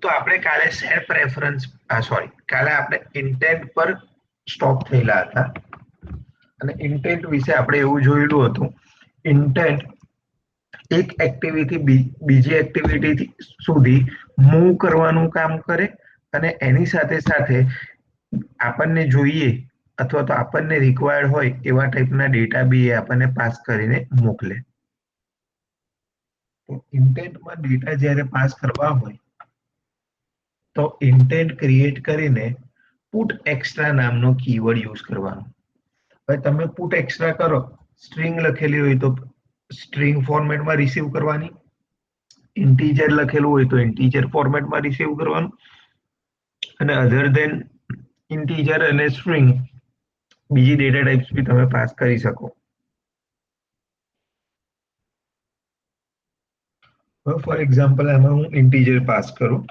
તો આપણે કાલે સેટ પ્રેફરન્સ કાલે આપણે ઇન્ટેન્ટ પર સ્ટોપ થયેલા હતા અને ઇન્ટેન્ટ વિશે આપણે એવું જોયેલું હતું. ઇન્ટેન્ટ એક એક્ટિવિટી બીજી એક્ટિવિટી સુધી મૂવ કરવાનું કામ કરે અને એની સાથે સાથે આપણને જોઈએ અથવા તો આપણને રિક્વાયર્ડ હોય એવા ટાઈપના ડેટા બી એ આપણને પાસ કરીને મોકલે. તો ઇન્ટેન્ટમાં ડેટા જ્યારે પાસ કરવા હોય તો ઇન્ટેન્ટ ક્રિએટ કરીને પુટ એક્સ્ટ્રા નામનો કીવર્ડ યુઝ કરવાનો. હવે તમે પુટ એક્સ્ટ્રા કરો, સ્ટ્રિંગ લખેલી હોય તો સ્ટ્રિંગ ફોર્મેટમાં રિસીવ કરવાની, ઇન્ટીજર લખેલું હોય તો ઇન્ટીજર ફોર્મેટમાં રિસીવ કરવાનું અને અધર દેન ઇન્ટીજર અને સ્ટ્રિંગ બીજી ડેટા ટાઈપ્સ બી તમે પાસ કરી શકો. હવે ફોર એક્ઝામ્પલ આમાં હું ઇન્ટીજર પાસ કરું.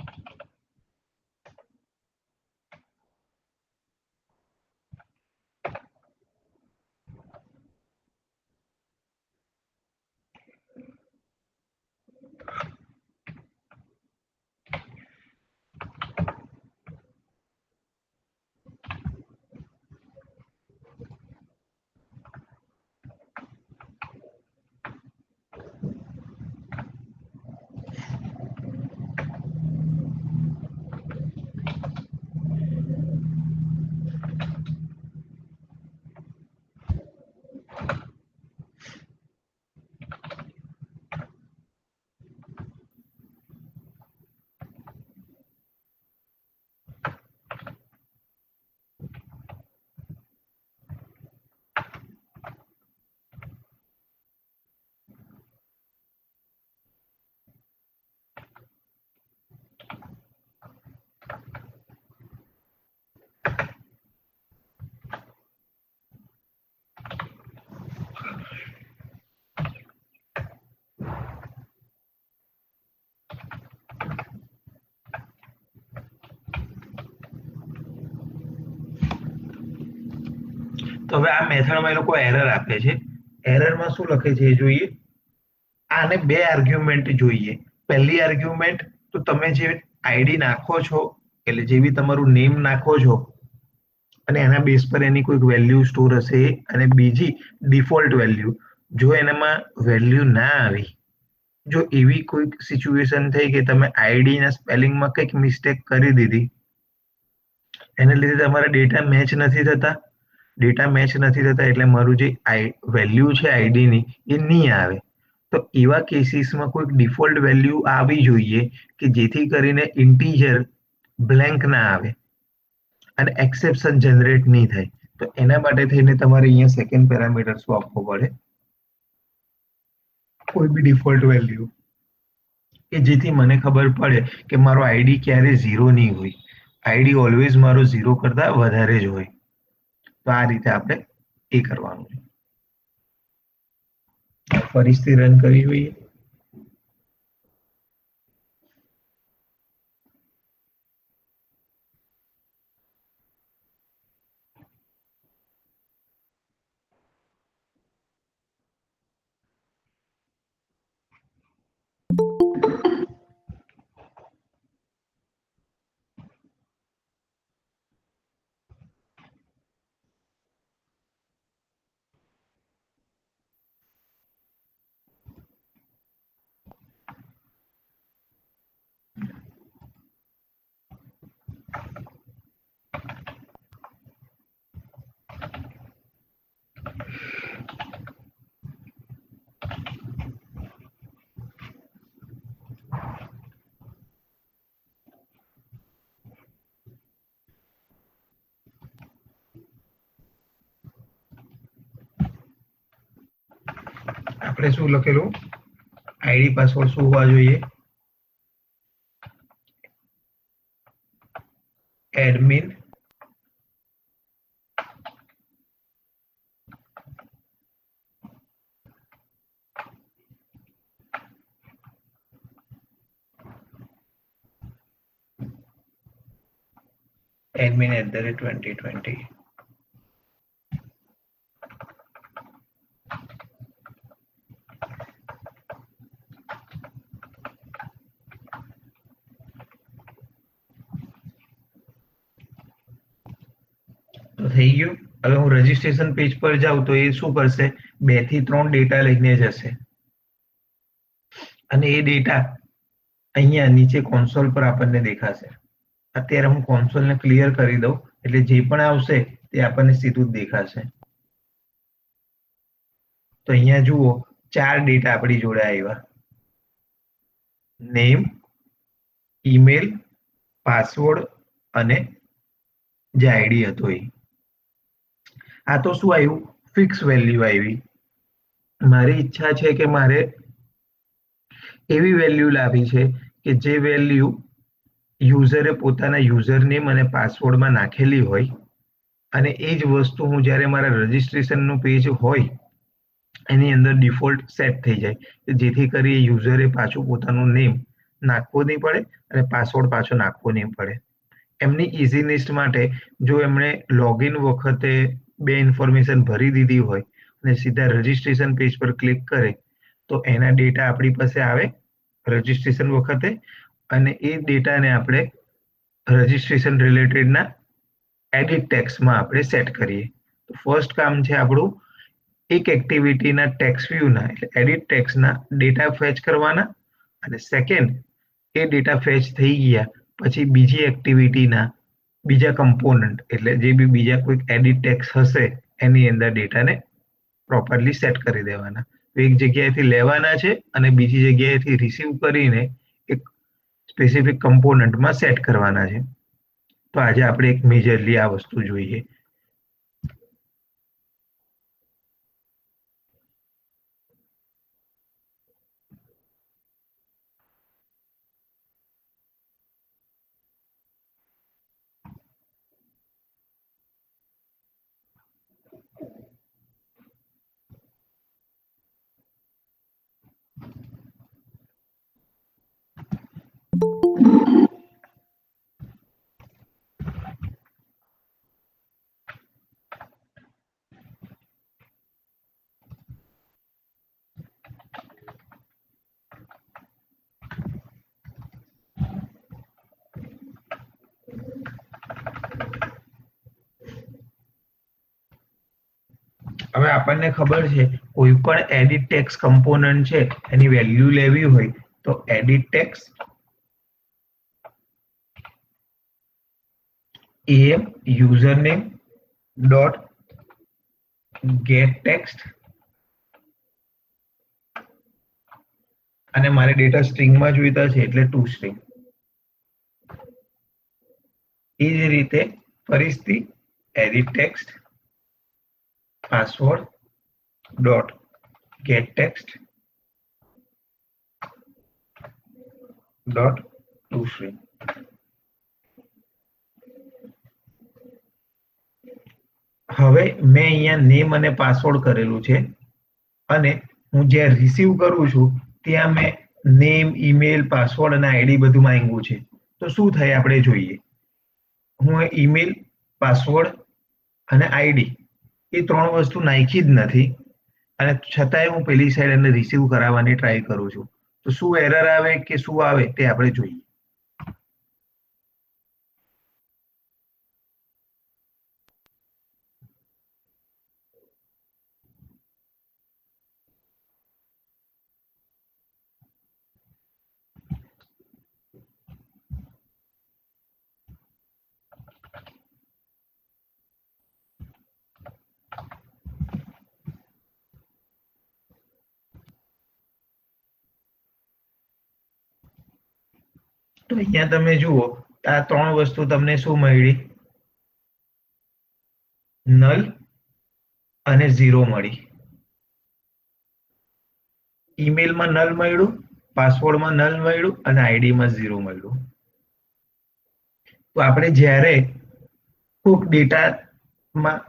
તો હવે આ મેથડમાં એ લોકો એરર આપે છે. એરરમાં શું લખે છે એ જોઈએ. આને બે આર્ગ્યુમેન્ટ જોઈએ. પહેલી આર્ગ્યુમેન્ટ તો તમે જે આઈડી નાખો છો એટલે જે બી તમારું નેમ નાખો છો અને એના બેઝ પર એની કોઈક વેલ્યુ સ્ટોર હશે અને બીજી ડિફોલ્ટ વેલ્યુ. જો એનામાં વેલ્યુ ના આવી, જો એવી કોઈક સિચ્યુએશન થઈ કે તમે આઈડીના સ્પેલિંગમાં કંઈક મિસ્ટેક કરી દીધી, એને લીધે તમારા ડેટા મેચ નથી થતા એટલે મારું જે વેલ્યુ છે આઈડીની એ નહીં આવે. તો એવા કેસીસમાં કોઈક ડિફોલ્ટ વેલ્યુ આવી જોઈએ કે જેથી કરીને ઇન્ટીજર બ્લેન્ક ના આવે અને એક્સેપ્શન જનરેટ નહીં થાય. તો એના માટે થઈને તમારે અહીંયા સેકન્ડ પેરામીટર શું આપવો પડે, કોઈ બી ડિફોલ્ટ વેલ્યુ કે જેથી મને ખબર પડે કે મારો આઈડી ક્યારે ઝીરો નહીં હોય. આઈડી ઓલવેઝ મારો ઝીરો કરતા વધારે જ હોય. તો આ રીતે આપણે એ કરવાનું છે. ફરીથી રન કરી જોઈએ. આપણે શું લખેલું, આઈડી પાસવર્ડ શું હોવા જોઈએ, એડમિન admin@2020. થઈ ગયું. હવે હું રજીસ્ટ્રેશન પેજ પર જાઉં તો એ શું કરશે, 2 થી 3 ડેટા લઈને જશે અને એ ડેટા અહીંયા નીચે કોન્સોલ પર આપણને દેખાશે. અત્યારે હું કોન્સોલને ક્લિયર કરી દઉં એટલે જે પણ આવશે તે આપણને સીધું જ દેખાશે. તો અહીંયા જુઓ 4 ડેટા આપણી જોડે આવ્યા: નેમ, ઈમેલ, પાસવર્ડ અને જે આઈડી હતો એ. આ તો શું આવ્યું, ફિક્સ વેલ્યુ આવી. મારી ઈચ્છા છે કે મારે એવી વેલ્યુ લાવી છે કે જે વેલ્યુ યુઝરે પોતાના યુઝરનેમ અને પાસવર્ડમાં નાખેલી હોય અને એ જ વસ્તુ હું જ્યારે મારા રજીસ્ટ્રેશનનું પેજ હોય એની અંદર ડિફોલ્ટ સેટ થઈ જાય, જેથી કરી યુઝરે પાછું પોતાનું નેમ નાખવું નહીં પડે અને પાસવર્ડ પાછો નાખવો નહીં પડે. એમની ઇઝીનેસ માટે જો એમણે લોગિન વખતે 2 ઇન્ફોર્મેશન ભરી દીધી હોય અને સીધા રજીસ્ટ્રેશન પેજ પર ક્લિક કરે તો એના ડેટા આપણી પાસે આવે રજીસ્ટ્રેશન વખતે, અને એ ડેટાને આપણે રજીસ્ટ્રેશન રિલેટેડના એડિટ ટેક્સમાં આપણે સેટ કરીએ. તો ફર્સ્ટ કામ છે આપણું એક એક્ટિવિટીના ટેક્સ વ્યૂના એટલે એડિટ ટેક્સના ડેટા ફેચ કરવાના, અને સેકન્ડ એ ડેટા ફેચ થઈ ગયા પછી બીજી એક્ટિવિટીના બીજા કમ્પોનન્ટ એટલે જે બી બીજા કોઈક એડિટ ટેક્સ હશે એની અંદર ડેટાને પ્રોપરલી સેટ કરી દેવાના. એક જગ્યાએથી લેવાના છે અને બીજી જગ્યાએથી રિસીવ કરીને એક સ્પેસિફિક કમ્પોનન્ટમાં સેટ કરવાના છે. તો આજે આપણે એક મેજરલી આ વસ્તુ જોઈએ. હવે આપણને ખબર છે કોઈ પણ એડિટ ટેક્સ કમ્પોનન્ટ છે એની વેલ્યુ લેવી હોય તો edit tax am username dot get text અને મારે ડેટા સ્ટ્રિંગમાં જોઈતા છે એટલે ટુ સ્ટ્રિંગ. એ જ રીતે ફરીથી edit text password dot get text dot to string. હવે મેં અહીંયા નેમ અને પાસવર્ડ કરેલું છે અને હું જ્યાં રિસીવ કરું છું ત્યાં મેં નેમ, ઈમેલ, પાસવર્ડ અને આઈડી બધું માંગ્યું છે. તો શું થાય આપણે જોઈએ. હું ઈમેલ, પાસવર્ડ અને આઈડી એ 3 વસ્તુ નાખી જ નથી અને છતાંય હું પેલી સાઈડ એને રિસીવ કરાવવાની ટ્રાય કરું છું. તો શું એરર આવે કે શું આવે તે આપણે જોઈએ. તો અહીંયા તમે જુઓ આ 3 વસ્તુ તમને શું મળી, નલ અને 0 મળી. ઈમેલમાં નલ મળ્યું, પાસવર્ડમાં નલ મળ્યું અને આઈડીમાં 0 મળ્યું. તો આપણે જ્યારે કોઈક ડેટામાં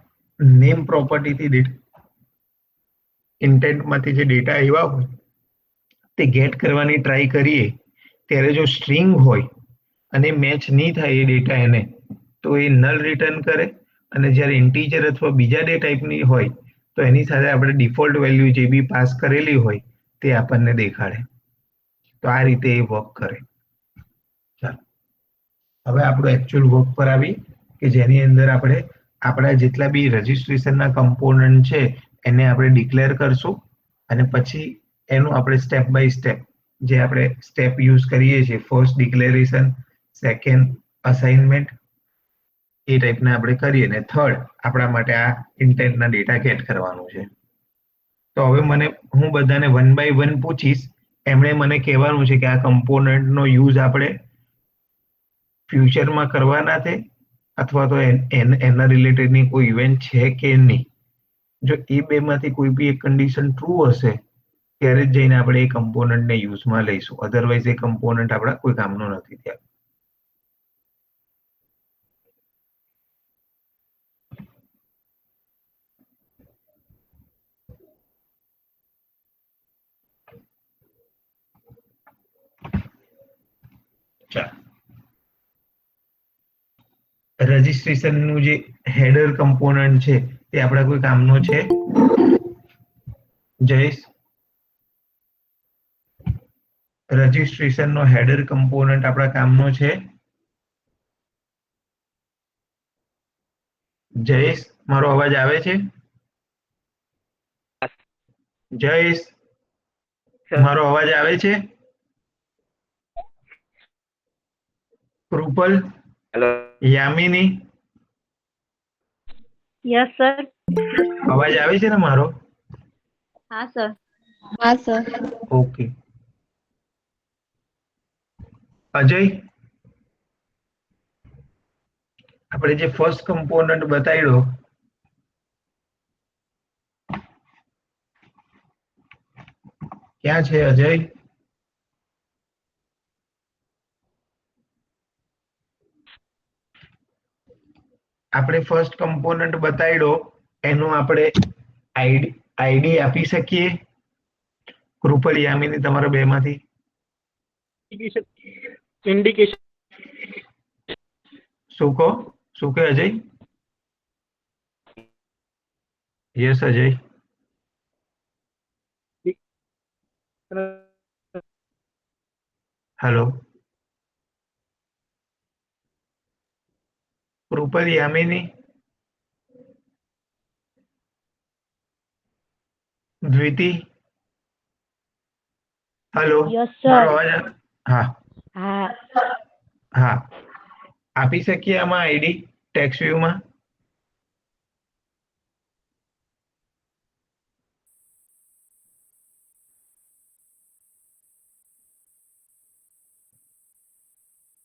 નેમ પ્રોપર્ટીથી ઇન્ટેન્ટમાંથી જે ડેટા આવ્યા હોય તે ગેટ કરવાની ટ્રાય કરીએ ત્યારે જો સ્ટ્રિંગ હોય અને મેચ નહીં થાય એ ડેટા એને તો એ નલ રિટર્ન કરે, અને જ્યારે ઇન્ટીજર અથવા બીજા ડે ટાઈપની હોય તો એની સાથે આપણે ડિફોલ્ટ વેલ્યુ જે બી પાસ કરેલી હોય તે આપણને દેખાડે. તો આ રીતે એ વર્ક કરે. ચાલો હવે આપણું એકચ્યુઅલ વર્ક પર આવી કે જેની અંદર આપણે આપણા જેટલા બી રજિસ્ટ્રેશનના કમ્પોનન્ટ છે એને આપણે ડિક્લેર કરશું અને પછી એનું આપણે સ્ટેપ બાય સ્ટેપ જે આપણે સ્ટેપ યુઝ કરીએ છીએ, ફર્સ્ટ ડિક્લેરેશન, સેકન્ડ અસાઇનમેન્ટ, એ ટાઈપના આપણે કરીએ ને થર્ડ આપણા માટે આ ઇન્ટેન્ટના ડેટા ગેટ કરવાનું છે. તો હવે હું બધાને વન બાય વન પૂછીશ, એમણે મને કહેવાનું છે કે આ કમ્પોનન્ટનો યુઝ આપણે ફ્યુચરમાં કરવાના છે અથવા તો એના રિલેટેડની કોઈ ઇવેન્ટ છે કે નહીં. જો એ બેમાંથી કોઈ બી એક કન્ડિશન ટ્રુ હશે ત્યારે જ જઈને આપણે એ કમ્પોનન્ટને યુઝમાં લઈશું, અધરવાઇઝ એ કમ્પોનન્ટ આપણા કોઈ કામનો નથી ત્યાં. રજિસ્ટ્રેશનનું જે હેડર કમ્પોનન્ટ છે તે આપણા કોઈ કામનો છે? જયેશ, રજિસ્ટ્રેશનનો હેડર કમ્પોનન્ટ આપણા કામનો છે? જયેશ, મારો અવાજ આવે છે? જયેશ, મારો અવાજ આવે છે? Krupal, hello, Yamini, yes sir. અવાજ આવે છે ને મારો? હા સર. હા સર. ઓકે. અજય, આપણે જે ફર્સ્ટ કમ્પોનન્ટ બતાવ્યો ક્યાં છે અજય? આપણે ફર્સ્ટ કમ્પોનન્ટ બતાવ્યો એનું આપણે આઈડી આપી શકીએ? કૃપલ, યામિની, તમારા બેમાંથી ઇન્ડિકેશન શું કહો? શું કહે Ajay? Yes Ajay. Hello, Kripal, Yamini, Dviti, hello, yes મારો સર. અવાજ હા હા. હા આપી શકીએ આમાં આઈડી ટેક્સ વ્યૂમાં?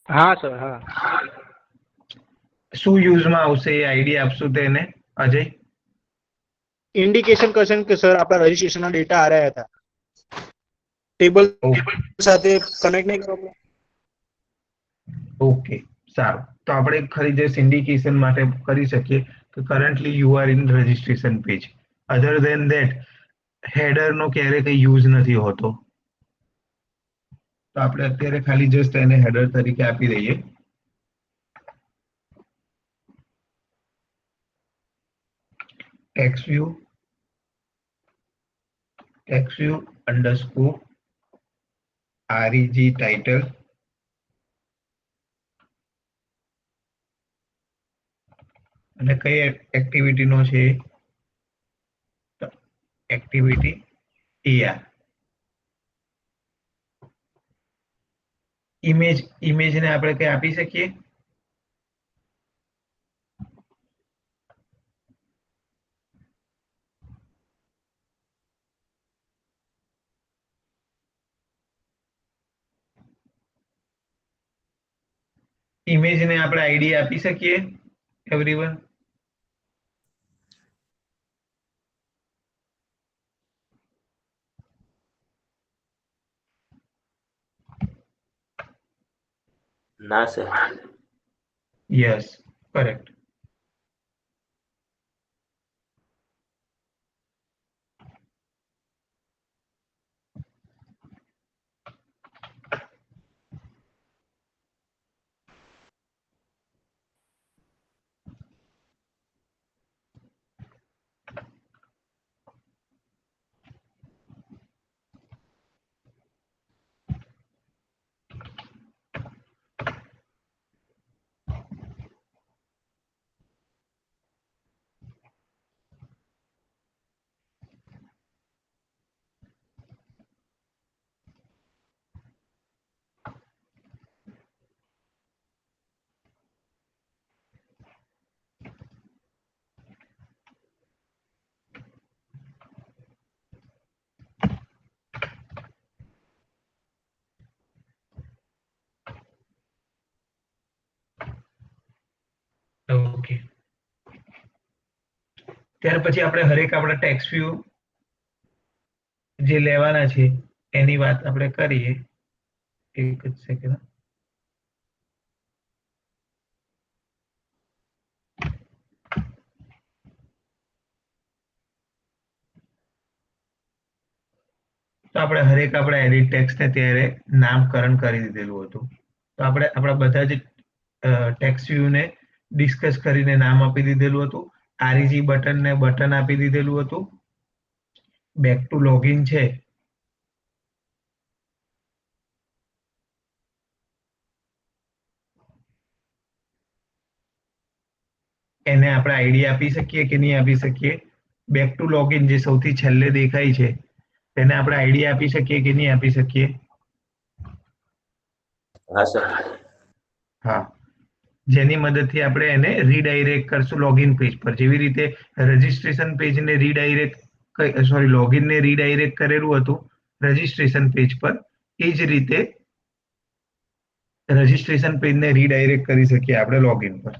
હા સર, હા. શું યુઝમાં આવશે એ આઈડી આપશું તેને અજય? ઇન્ડિકેશન કરશે કે સર આપણા રજીસ્ટ્રેશનના ડેટા આ રહ્યા હતા, ટેબલ સાથે કનેક્ટ નહીં કરવા. ઓકે, સારું. તો આપણે ખાલી જે સિન્ડિકેશન માટે કરી શકીએ કે currently you are in registration page. Other than that હેડરનો ક્યારે કંઈ યુઝ નથી હોતો. તો આપણે અત્યારે ખાલી જસ્ટ એને હેડર તરીકે આપી દઈએ. Tax view underscore REG title અને કઈ એક્ટિવિટીનો છે? Activity ER. ઇમેજને આપણે કઈ આપી શકીએ? ઇમેજને આપણે આઈડી આપી શકીએ એવરીવન? ના સર. Yes, correct. ત્યાર પછી આપણે હરેક આપણા ટેક્સ્ટ વ્યૂ જે લેવાના છે એની વાત આપણે કરીએ. એક જ સેકન્ડ. તો આપણે હરેક આપણા એડિટ ટેક્સ્ટને ત્યારે નામકરણ કરી દીધેલું હતું. તો આપણે આપણા બધા જ ટેક્સ્ટ વ્યૂને ડિસ્કસ કરીને નામ આપી દીધેલું હતું. આરઈજી બટનને બટન આપી દીધેલું હતું. બેક ટુ લોગિન છે એને આપણે આઈડી આપી શકીએ કે નહીં આપી શકીએ. બેક ટુ લોગિન જે સૌથી છેલ્લે દેખાય છે તેને આપણે આઈડી આપી શકીએ કે નહીં આપી શકીએ. હા સર. હા, જેની મદદથી આપણે એને રીડાયરેક્ટ કરશું લોગિન પેજ પર. જેવી રીતે રજિસ્ટ્રેશન પેજને લોગિનને રીડાયરેક્ટ કરેલું હતું રજિસ્ટ્રેશન પેજ પર, એ જ રીતે રજિસ્ટ્રેશન પેજને રીડાયરેક્ટ કરી શકીએ આપણે લોગિન પર.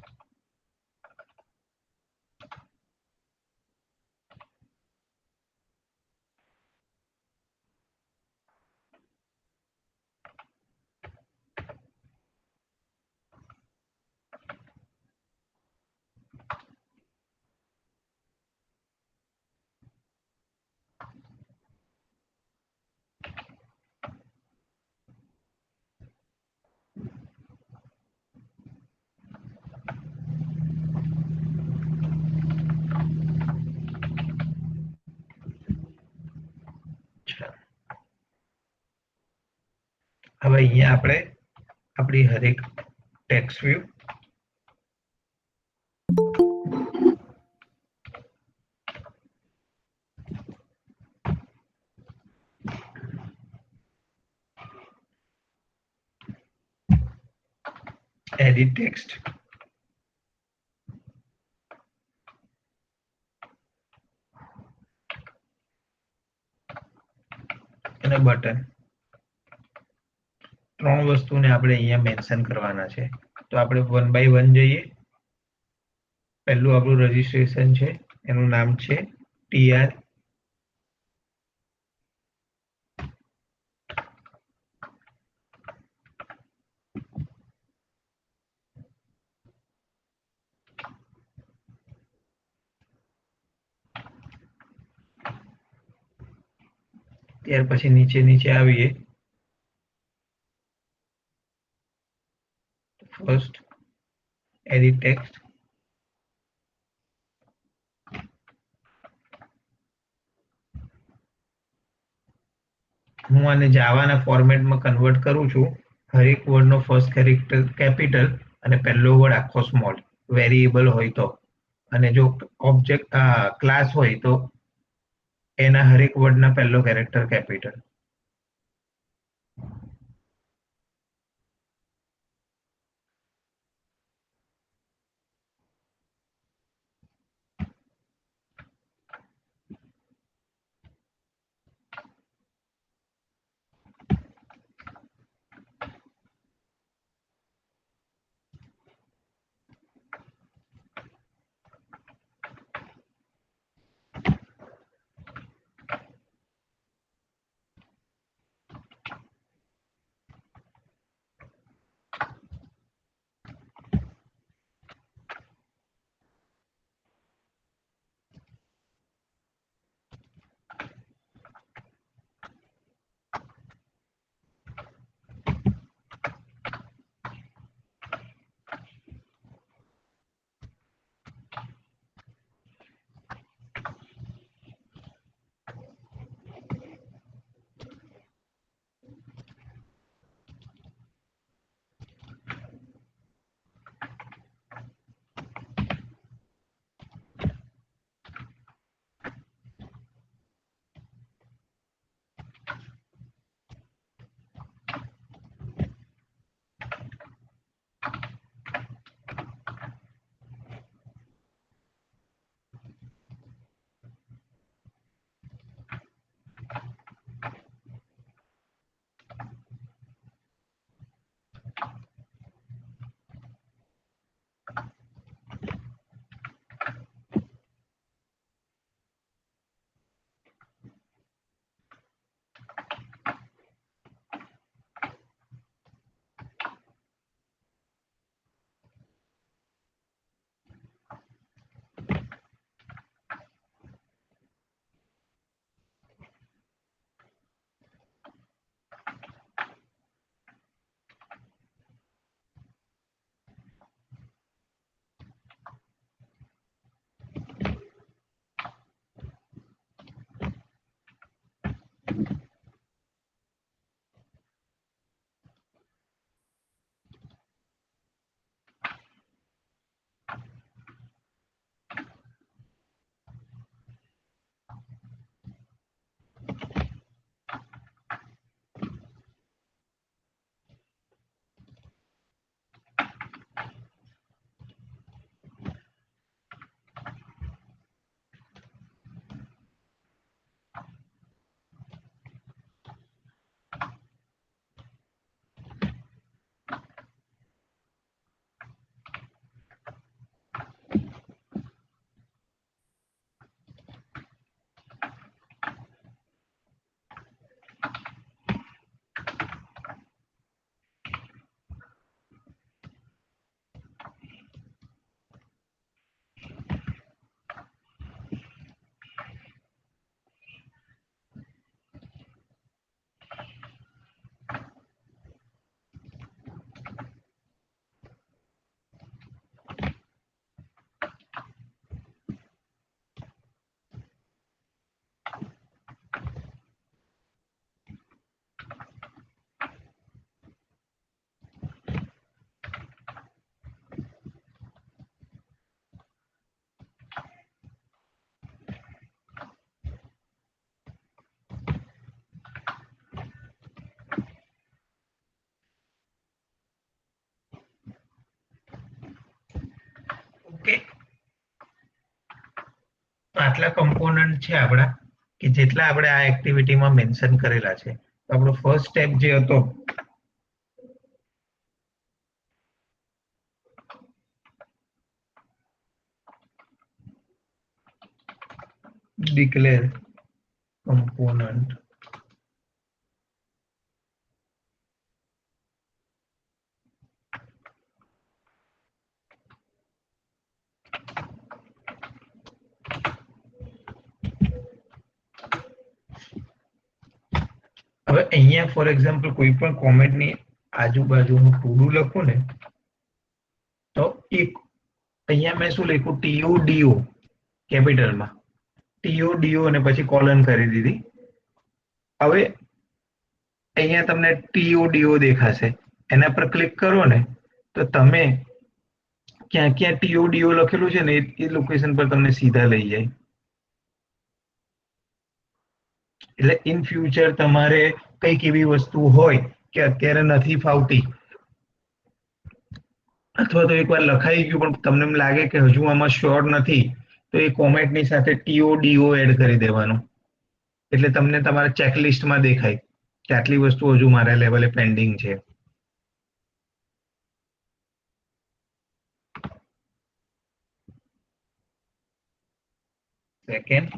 હવે અહીંયા આપણે આપણી હરેક ટેક્સ્ટ વ્યૂ એડિટ ટેક્સ્ટ અને બટન, ત્રણ વસ્તુને આપણે અહીંયા મેન્શન કરવાના છે. તો આપણે 1 by 1 જઈએ. પહેલું આપણું રજિસ્ટ્રેશન છે, એનું નામ છે TR. ત્યાર પછી નીચે આવીએ. First edit text. હું આને જાવાના ફોર્મેટમાં કન્વર્ટ કરું છું. હરેક વર્ડનો ફર્સ્ટ કેરેક્ટર કેપિટલ અને પહેલો વર્ડ આખો સ્મોલ, વેરિયેબલ હોય તો. અને જો ઓબ્જેક્ટ ક્લાસ હોય તો એના હરેક વર્ડના પહેલો કેરેક્ટર કેપિટલ. આટલા કમ્પોનન્ટ છે આપણા કે જેટલા આપણે આ એક્ટિવિટીમાં મેન્શન કરેલા છે. તો આપણો ફર્સ્ટ સ્ટેપ જે હતો ડિક્લેર કમ્પોનન્ટ હવે અહીંયા ફોર એક્ઝામ્પલ કોઈ પણ કોમેન્ટની આજુબાજુ હું ટુડુ લખું ને તો એક અહીંયા મેં શું લખ્યું TODO કેપિટલમાં TODO અને પછી કોલન કરી દીધી. હવે અહીંયા તમને TODO દેખાશે, એના પર ક્લિક કરો ને તો તમે ક્યાં ક્યાં TODO લખેલું છે ને એ લોકેશન પર તમને સીધા લઈ જાય. એટલે ઇન ફ્યુચર તમારે કઈક એવી વસ્તુ હોય કે અત્યારે નથી ફાવતી અથવા તો એકવાર લખાઈ ગયું પણ તમને એમ લાગે કે હજુ આમાં શ્યોર નથી, તો એ કોમેન્ટની સાથે TODO એડ કરી દેવાનું. એટલે તમને તમારા ચેકલિસ્ટમાં દેખાય કે આટલી વસ્તુ હજુ મારા લેવલે પેન્ડિંગ છે. સેકન્ડ,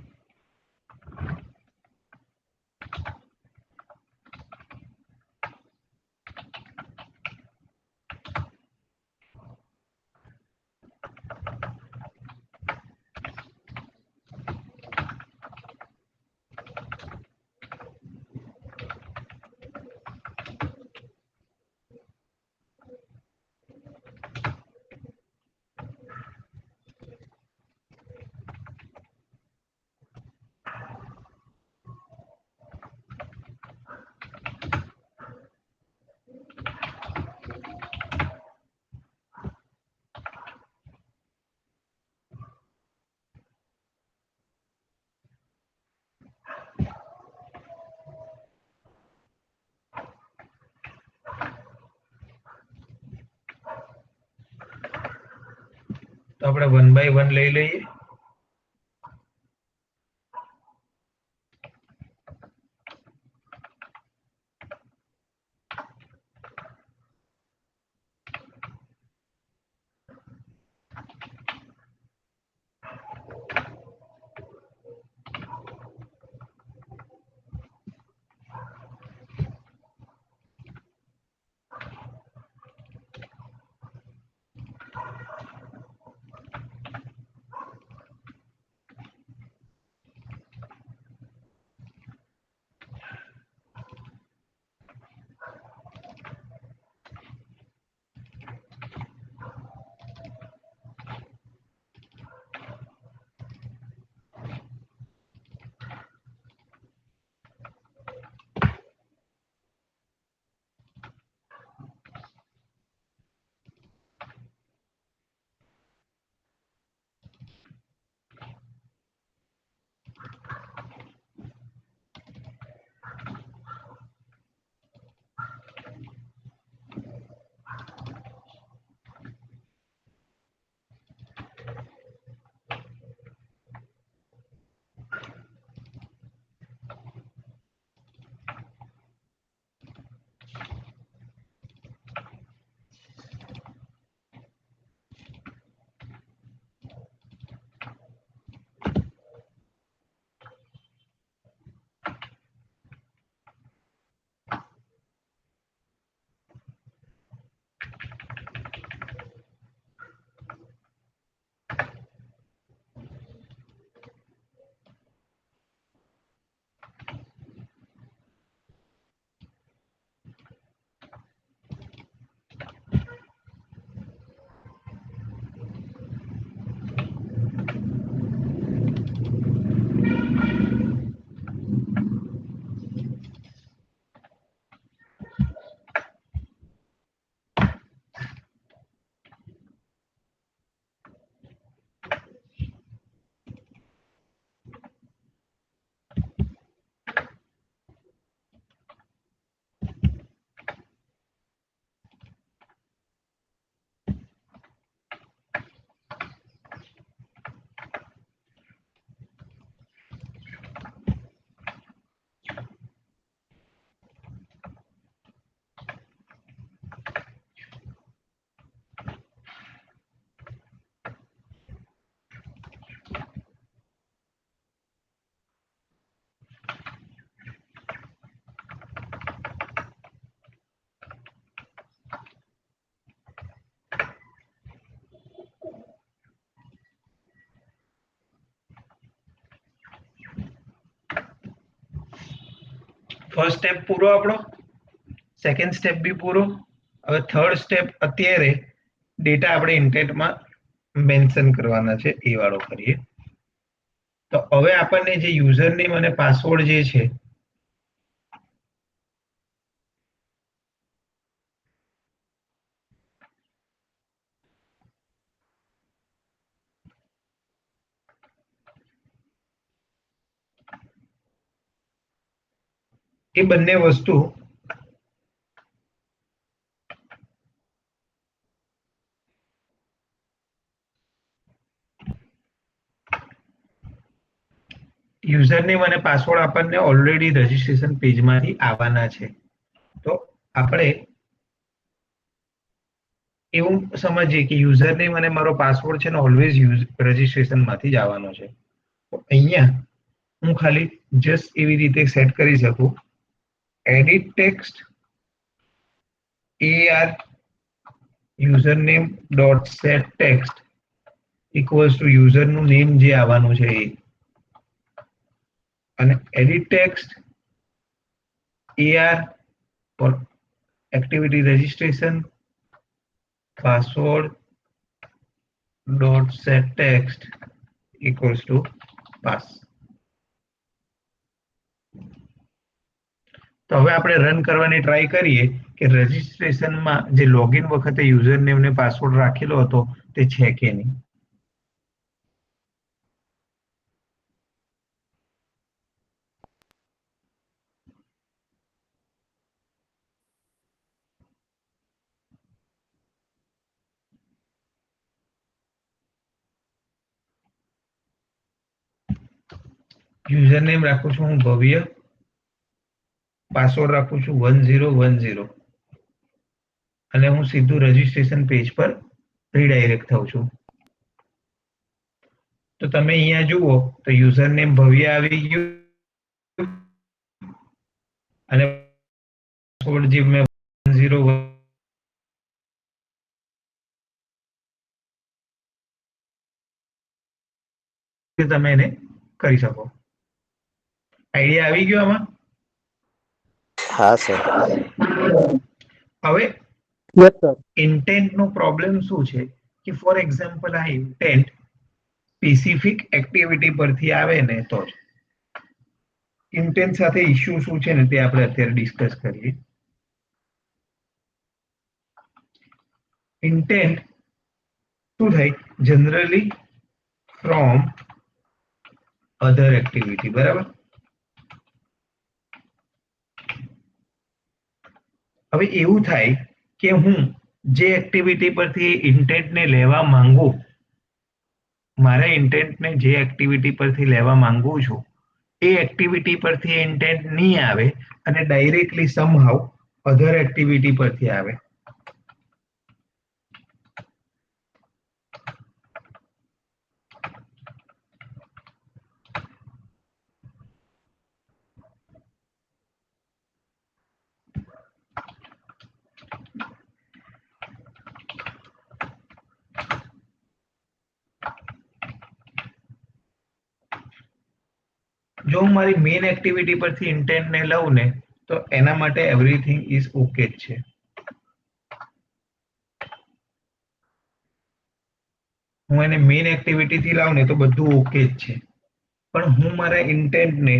તો આપણે 1 by 1 લઈ લઈએ. ફર્સ્ટ સ્ટેપ પૂરો આપણો, સેકન્ડ સ્ટેપ બી પૂરો. હવે થર્ડ સ્ટેપ અત્યારે ડેટા આપણે ઇન્ટેન્ટમાં મેન્શન કરવાના છે એ વાળો કરીએ. તો હવે આપણને જે યુઝર નેમ અને પાસવર્ડ જે છે એ બંને વસ્તુ યુઝર નેમ અને પાસવર્ડ આપણને ઓલરેડી રજીસ્ટ્રેશન પેજમાંથી આવવાના છે. તો આપણે એવું સમજીએ કે યુઝર નેમ અને મારો પાસવર્ડ છે ને ઓલવેઝ રજીસ્ટ્રેશનમાંથી જ આવવાનો છે. તો અહીંયા હું ખાલી જસ્ટ એવી રીતે સેટ કરી શકું, edit text AR username dot set text equals to યુઝરનું નેમ જે આવવાનું છે એ, અને edit text AR for activity registration password dot set text equals to pass. તો હવે આપણે રન કરવાની ટ્રાય કરીએ કે રજિસ્ટ્રેશનમાં જે લોગિન વખતે યુઝર નેમ ને પાસવર્ડ રાખેલો હતો તે છે કે નહીં. યુઝર નેમ રાખું છું હું ભવ્ય, પાસવર્ડ રાખું છું 1010 અને હું સીધું રજીસ્ટ્રેશન પેજ પર રીડાયરેક્ટ થાઉં છું. તો તમે અહીંયા જુઓ તો યુઝર નેમ ભવ્ય આવી ગયું અને પાસવર્ડ જે મેં 10 તમે એને કરી શકો. આઈડિયા આવી ગયો આમાં? હા સર. હવે યસ સર. ઇન્ટેન્ટ નો પ્રોબ્લેમ શું છે કે ફોર એક્ઝામ્પલ આ ઇન્ટેન્ટ સ્પેસિફિક એક્ટિવિટી પરથી આવે ને તો જ. ઇન્ટેન્ટ સાથે ઇશ્યુ શું છે ને તે આપણે અત્યારે ડિસ્કસ કરીએ. ઇન્ટેન્ટ શું થાય જનરલી ફ્રોમ અધર એક્ટિવિટી, બરાબર. હવે એવું થાય કે હું જે એક્ટિવિટી પરથી ઇન્ટેન્ટને લેવા માંગુ, મારા ઇન્ટેન્ટને જે એક્ટિવિટી પરથી લેવા માંગુ છું એ એક્ટિવિટી પરથી ઇન્ટેન્ટ નહીં આવે અને ડાયરેક્ટલી સમહાઉ અધર એક્ટિવિટી પરથી આવે. જો હું મારી મેઇન એક્ટિવિટી પરથી ઇન્ટેન્ટને લઉં ને તો એના માટે એવરીથિંગ ઇઝ ઓકે જ છે. હું એને મેઇન એક્ટિવિટીથી લાવું ને તો બધું ઓકે જ છે. પણ હું મારા ઇન્ટેન્ટને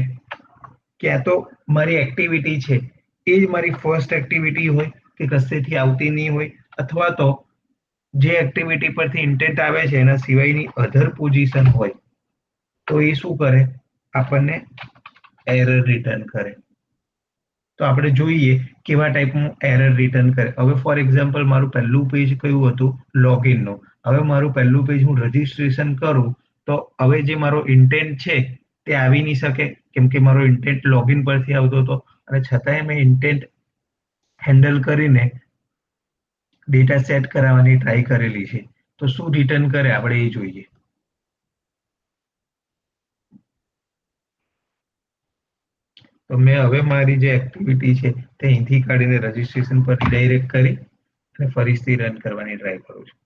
ક્યાં તો મારી એક્ટિવિટી છે એ જ મારી ફર્સ્ટ એક્ટિવિટી હોય કે કશેથી આવતી નહીં હોય, અથવા તો જે એક્ટિવિટી પરથી ઇન્ટેન્ટ આવે છે એના સિવાયની અધર પોઝિશન હોય તો એ શું કરે, આપણને એરર રિટર્ન કરે. તો આપણે જોઈએ કેવા ટાઈપનું એરર રિટર્ન કરે. હવે ફોર એક્ઝામ્પલ મારું પહેલું પેજ કયું હતું, લોગિનનું. હવે મારું પહેલું પેજ હું રજીસ્ટ્રેશન કરું તો હવે જે મારો ઇન્ટેન્ટ છે તે આવી નહીં શકે કેમ કે મારો ઇન્ટેન્ટ લોગિન પરથી આવતો હતો અને છતાંય મેં ઇન્ટેન્ટ હેન્ડલ કરીને ડેટા સેટ કરાવવાની ટ્રાય કરેલી છે. તો શું રિટર્ન કરે આપણે એ જોઈએ. તો મેં હવે મારી જે એક્ટિવિટી છે તે અહીંથી કાઢીને રજીસ્ટ્રેશન પર ડાયરેક્ટ કરી અને ફરીથી રન કરવાની ટ્રાય કરું છું.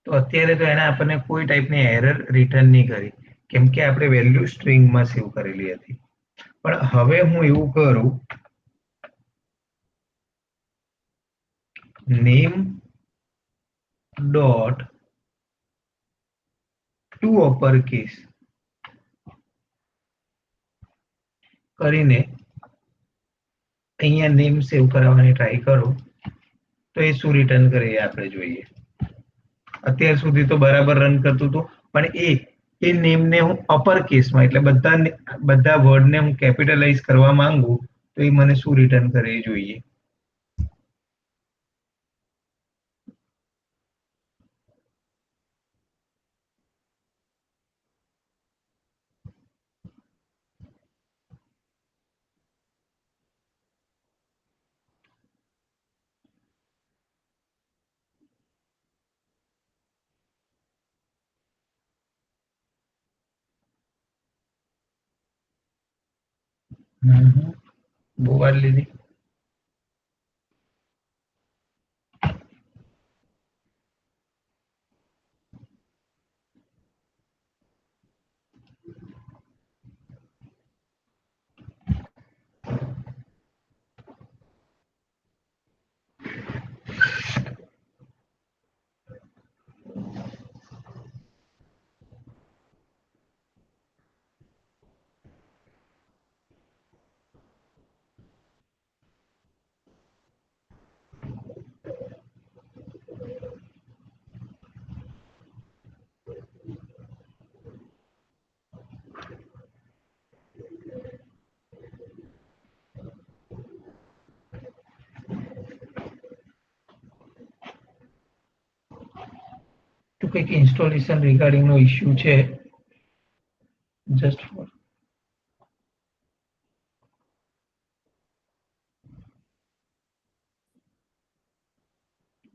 તો અત્યારે તો એને આપણને કોઈ ટાઈપની એરર રિટર્ન નહીં કરી, કેમ કે આપણે વેલ્યુ સ્ટ્રિંગમાં સેવ કરેલી હતી. પણ હવે હું એવું કરું, name dot to upper case કરીને અહીંયા નેમ સેવ કરાવવાની ટ્રાય કરો, તો એ શું રિટર્ન કરે એ આપણે જોઈએ. અત્યાર સુધી તો બરાબર રન કરતું હતું, પણ એ નેમને હું અપર કેસમાં એટલે બધા વર્ડને હું કેપિટલાઇઝ કરવા માંગુ તો એ મને શું રિટર્ન કરે એ જોઈએ. બહુ વાર લીધી. તો કંઈક ઇન્સ્ટોલેશન રિગાર્ડિંગ નો ઇશ્યુ છે. જસ્ટ ફોર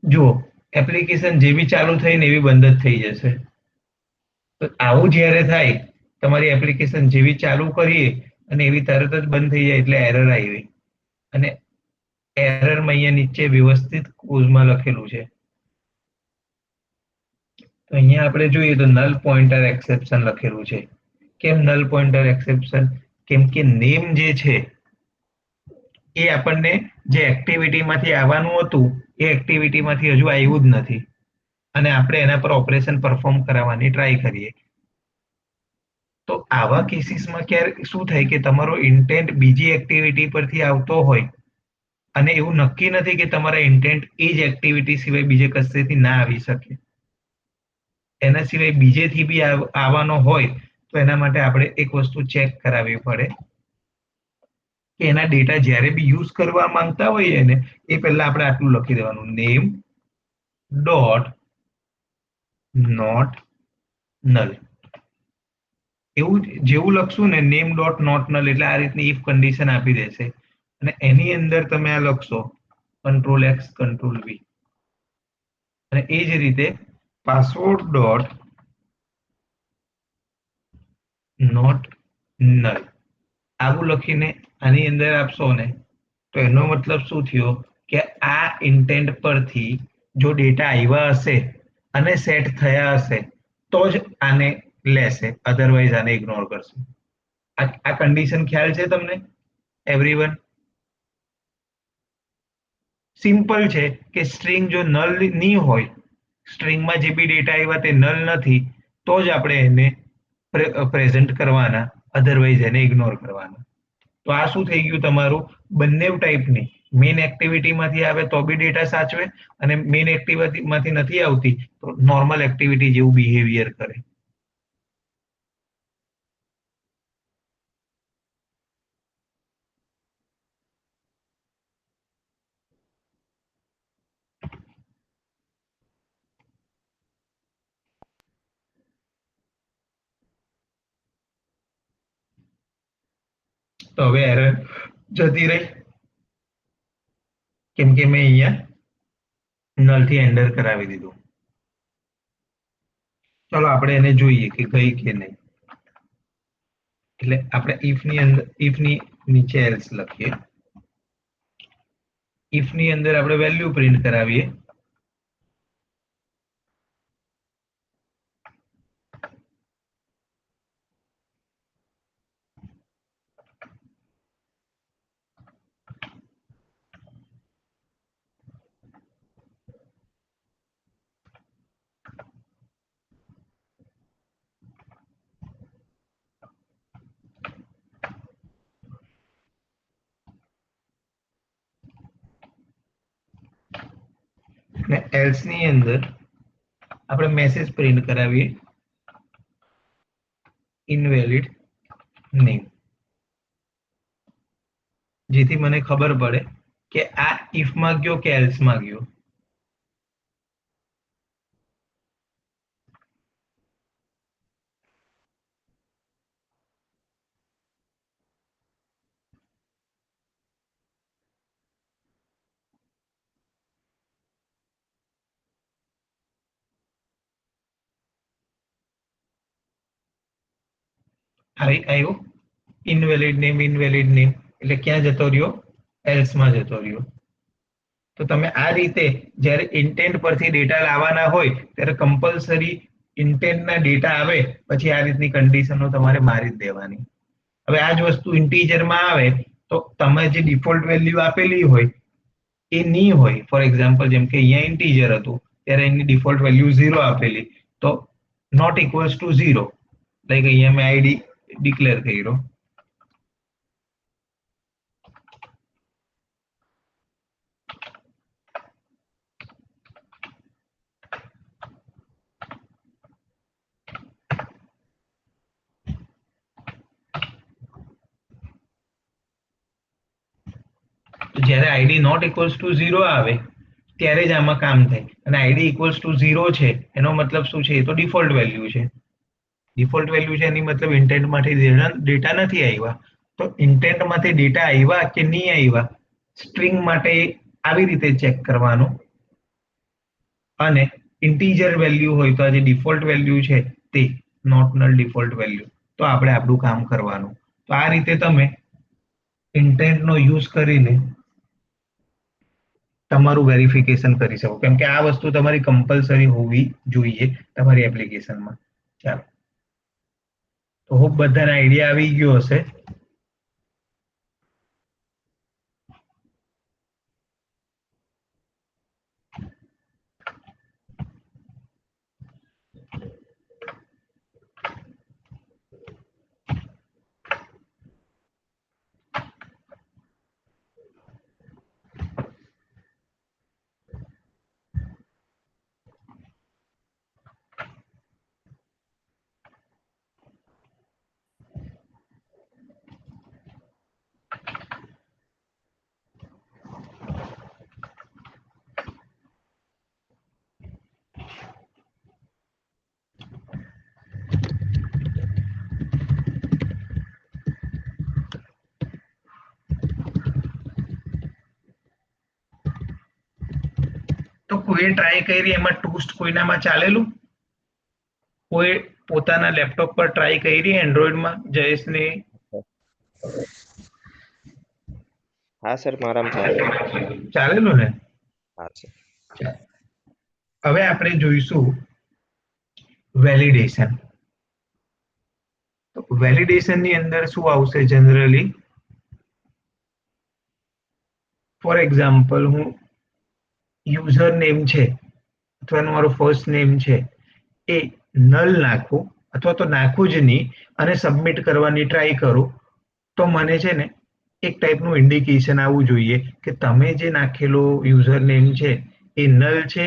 જુઓ, એપ્લિકેશન જેવી ચાલુ થઈ ને એવી બંધ જ થઈ જશે. તો આવું જ્યારે થાય, તમારી એપ્લિકેશન જેવી ચાલુ કરીએ અને એવી તરત જ બંધ થઈ જાય એટલે એરર આવી. અને એરરમાં અહીંયા નીચે વ્યવસ્થિત કોઝમાં લખેલું છે. તો અહીંયા આપણે જોઈએ તો નલ પોઇન્ટર એક્સેપ્શન લખેલું છે. કેમ નલ પોઇન્ટર એક્સેપ્શન? કેમ કે નેમ જે છે એ આપણને જે એક્ટિવિટીમાંથી આવવાનું હતું એ એક્ટિવિટીમાંથી હજુ આવ્યું જ નથી, અને આપણે એના પર ઓપરેશન પરફોર્મ કરાવવાની ટ્રાય કરીએ. તો આવા કેસીસમાં ક્યારે શું થાય કે તમારો ઇન્ટેન્ટ બીજી એક્ટિવિટી પરથી આવતો હોય અને એવું નક્કી નથી કે તમારા ઇન્ટેન્ટ એ જ એક્ટિવિટી સિવાય બીજે કશેથી ના આવી શકે, એના સિવાય બીજેથી બી આવવાનો હોય તો એના માટે આપણે એક વસ્તુ ચેક કરાવવી પડે કે એના ડેટા જ્યારે બી યુઝ કરવા માંગતા હોઈએ ને એ પહેલા આપણે આટલું લખી દેવાનું, નેમ ડોટ નોટ નલ. એવું જેવું લખશું ને નેમ ડોટ નોટ નલ એટલે આ રીતની ઇફ કન્ડિશન આપી દેશે, અને એની અંદર તમે આ લખશો કંટ્રોલ એક્સ કંટ્રોલ વી, અને એ જ રીતે પાસવર્ડ ડોટ નોટ નલ આવું લખીને આની અંદર આપશો ને તો એનો મતલબ શું થયો કે આ ઇન્ટેન્ટ પરથી જો ડેટા આવ્યા હશે અને સેટ થયા હશે તો જ આને લેશે, અધરવાઇઝ આને ઇગ્નોર કરશે. આ કન્ડિશન ખ્યાલ છે તમને એવરીવન? સિમ્પલ છે કે સ્ટ્રિંગ જો નલ નહીં હોય, સ્ટ્રિંગમાં જે બી ડેટા આવ્યા તે નલ નથી, તો જ આપણે એને પ્રેઝન્ટ કરવાના, અધરવાઇઝ એને ઇગ્નોર કરવાના. તો આ શું થઈ ગયું તમારું? બંને ટાઈપની મેઇન એક્ટિવિટીમાંથી આવે તો બી ડેટા સાચવે, અને મેઇન એક્ટિવિટીમાંથી નથી આવતી તો નોર્મલ એક્ટિવિટી જેવું બિહેવિયર કરે. તો હવે એરર જતી રહી, કેમ કે મેં અહીંયા નલથી એન્ટર કરાવી દીધું. ચલો આપણે એને જોઈએ કે ગઈ કે નહીં. એટલે આપણે ઇફની નીચે એલ્સ લખીએ, ઇફની અંદર આપણે વેલ્યુ પ્રિન્ટ કરાવીએ, ને એલ્સ ની અંદર આપણે મેસેજ પ્રિન્ટ કરાવીએ ઇનવેલિડ નેમ, જેથી મને ખબર પડે કે આ ઇફ માં ગયો કે એલ્સ માં ગયો. આવ્યું ઇનવેલિડ નેમ એટલે ક્યાં જતો રહ્યો? એલ્સ માં જતો રહ્યો. તો તમે આ રીતે જ્યારે ઇન્ટેન્ટ પરથી ડેટા લાવવાના હોય ત્યારે કમ્પલસરી ઇન્ટેન્ટના ડેટા આવે પછી આ રીતની કન્ડિશનો તમારે મારી જ દેવાની. હવે આ જ વસ્તુ ઇન્ટીજરમાં આવે તો તમે જે ડિફોલ્ટ વેલ્યુ આપેલી હોય એ નહીં હોય. ફોર એક્ઝામ્પલ જેમ કે અહીંયા ઇન્ટીજર હતું ત્યારે એની ડિફોલ્ટ વેલ્યુ 0 આપેલી, તો નોટ ઇક્વલ્સ ટુ 0, લાઈક અહીંયા મેં આઈડી ડિક્લેર કર્યો. જ્યારે આઈડી નોટ ઇક્વલ્સ ટુ 0 આવે ત્યારે જ આમાં કામ થાય. અને આઈડી ઇક્વલ્સ ટુ 0 છે એનો મતલબ શું છે? એ તો ડિફોલ્ટ વેલ્યુ છે. ડિફોલ્ટ વેલ્યુ છે એની મતલબ ઇન્ટેન્ટમાંથી ડેટા નથી આવ્યા. તો ઇન્ટેન્ટમાંથી ડેટા આવ્યા કે નહીં આવ્યા સ્ટ્રિંગ માટે આવી રીતે ચેક કરવાનું. અને ઇન્ટીજર વેલ્યુ હોય તો આ જે ડિફોલ્ટ વેલ્યુ છે તે નોટ નલ ડિફોલ્ટ વેલ્યુ, તો આપણે આપણું કામ કરવાનું. તો આ રીતે તમે ઇન્ટેન્ટનો યુઝ કરીને તમારું વેરિફિકેશન કરી શકો, કેમ કે આ વસ્તુ તમારી કમ્પલસરી હોવી જોઈએ તમારી એપ્લિકેશનમાં. ચાલો, તો હોપ બધાને આઈડિયા આવી ગયો હશે. તો કોઈ ટ્રાય કરી એમાં ટૂસ્ટ કોઈનામાં ચાલેલું? કોઈ પોતાના લેપટોપ પર ટ્રાય કરી એન્ડ્રોઈડમાં? જયેશને? હા સર, મારામાં ચાલે. ચાલેલું ને? હા સર. હવે આપણે જોઈશું વેલિડેશન. તો વેલિડેશન ની અંદર શું આવશે જનરલી? ફોર એક્ઝામ્પલ હું યુઝર નેમ છે અથવા મારો ફર્સ્ટ નેમ છે એ નલ નાખું અથવા તો નાખું જ નહીં અને સબમિટ કરવાની ટ્રાય કરું, તો મને છે ને એક ટાઈપનું ઇન્ડિકેશન આવવું જોઈએ કે તમે જે નાખેલો યુઝર નેમ છે એ નલ છે